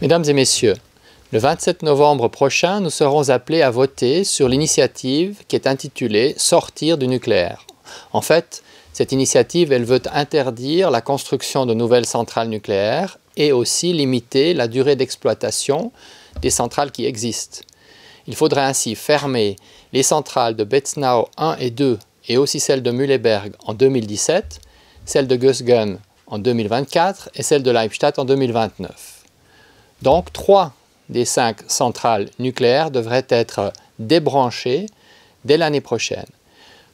Mesdames et messieurs, le 27 novembre prochain, nous serons appelés à voter sur l'initiative qui est intitulée « Sortir du nucléaire ». En fait, cette initiative, elle veut interdire la construction de nouvelles centrales nucléaires et aussi limiter la durée d'exploitation des centrales qui existent. Il faudrait ainsi fermer les centrales de Betznau 1 et 2 et aussi celle de Mühleberg en 2017, celle de Gösgen en 2024 et celle de Leibstadt en 2029. Donc 3 des 5 centrales nucléaires devraient être débranchées dès l'année prochaine.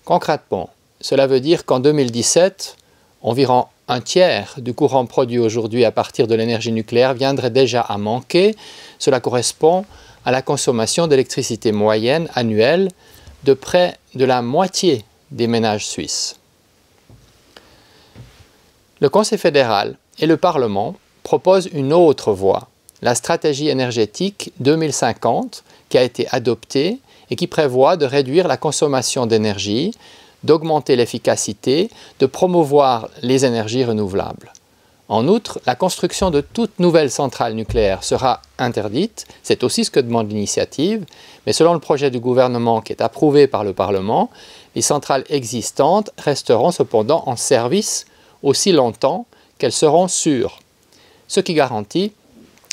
Concrètement, cela veut dire qu'en 2017, environ un tiers du courant produit aujourd'hui à partir de l'énergie nucléaire viendrait déjà à manquer. Cela correspond à la consommation d'électricité moyenne annuelle de près de la moitié des ménages suisses. Le Conseil fédéral et le Parlement proposent une autre voie, la stratégie énergétique 2050 qui a été adoptée et qui prévoit de réduire la consommation d'énergie, d'augmenter l'efficacité, de promouvoir les énergies renouvelables. En outre, la construction de toute nouvelle centrale nucléaire sera interdite, c'est aussi ce que demande l'initiative, mais selon le projet du gouvernement qui est approuvé par le Parlement, les centrales existantes resteront cependant en service aussi longtemps qu'elles seront sûres, ce qui garantit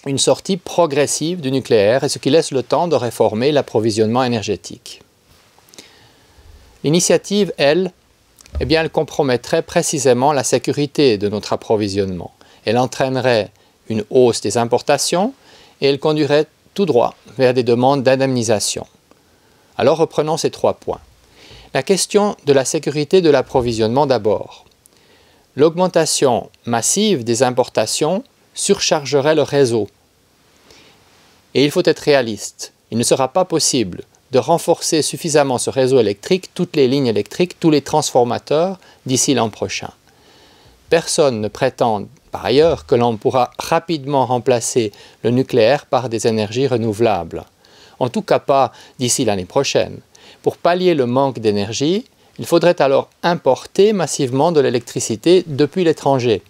une sortie progressive du nucléaire et ce qui laisse le temps de réformer l'approvisionnement énergétique. L'initiative, elle compromettrait précisément la sécurité de notre approvisionnement. Elle entraînerait une hausse des importations et elle conduirait tout droit vers des demandes d'indemnisation. Alors reprenons ces 3 points. La question de la sécurité de l'approvisionnement d'abord. L'augmentation massive des importations surchargerait le réseau. Et il faut être réaliste. Il ne sera pas possible de renforcer suffisamment ce réseau électrique, toutes les lignes électriques, tous les transformateurs d'ici l'an prochain. Personne ne prétend par ailleurs que l'on pourra rapidement remplacer le nucléaire par des énergies renouvelables. En tout cas pas d'ici l'année prochaine. Pour pallier le manque d'énergie, il faudrait alors importer massivement de l'électricité depuis l'étranger.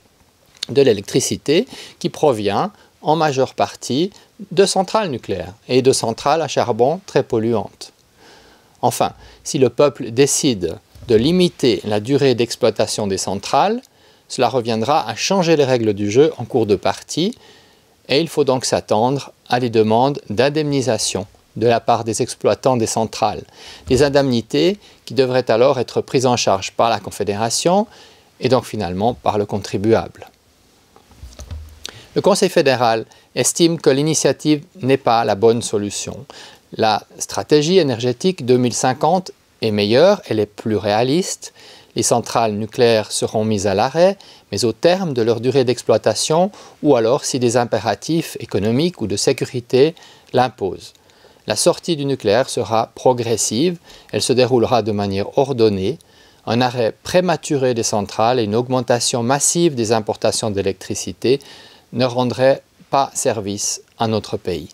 De l'électricité qui provient en majeure partie de centrales nucléaires et de centrales à charbon très polluantes. Enfin, si le peuple décide de limiter la durée d'exploitation des centrales, cela reviendra à changer les règles du jeu en cours de partie et il faut donc s'attendre à des demandes d'indemnisation de la part des exploitants des centrales, des indemnités qui devraient alors être prises en charge par la Confédération et donc finalement par le contribuable. Le Conseil fédéral estime que l'initiative n'est pas la bonne solution. La stratégie énergétique 2050 est meilleure, elle est plus réaliste. Les centrales nucléaires seront mises à l'arrêt, mais au terme de leur durée d'exploitation ou alors si des impératifs économiques ou de sécurité l'imposent. La sortie du nucléaire sera progressive, elle se déroulera de manière ordonnée. Un arrêt prématuré des centrales et une augmentation massive des importations d'électricité ne rendrait pas service à notre pays.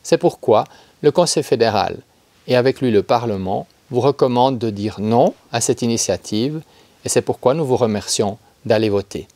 C'est pourquoi le Conseil fédéral et avec lui le Parlement vous recommandent de dire non à cette initiative et c'est pourquoi nous vous remercions d'aller voter.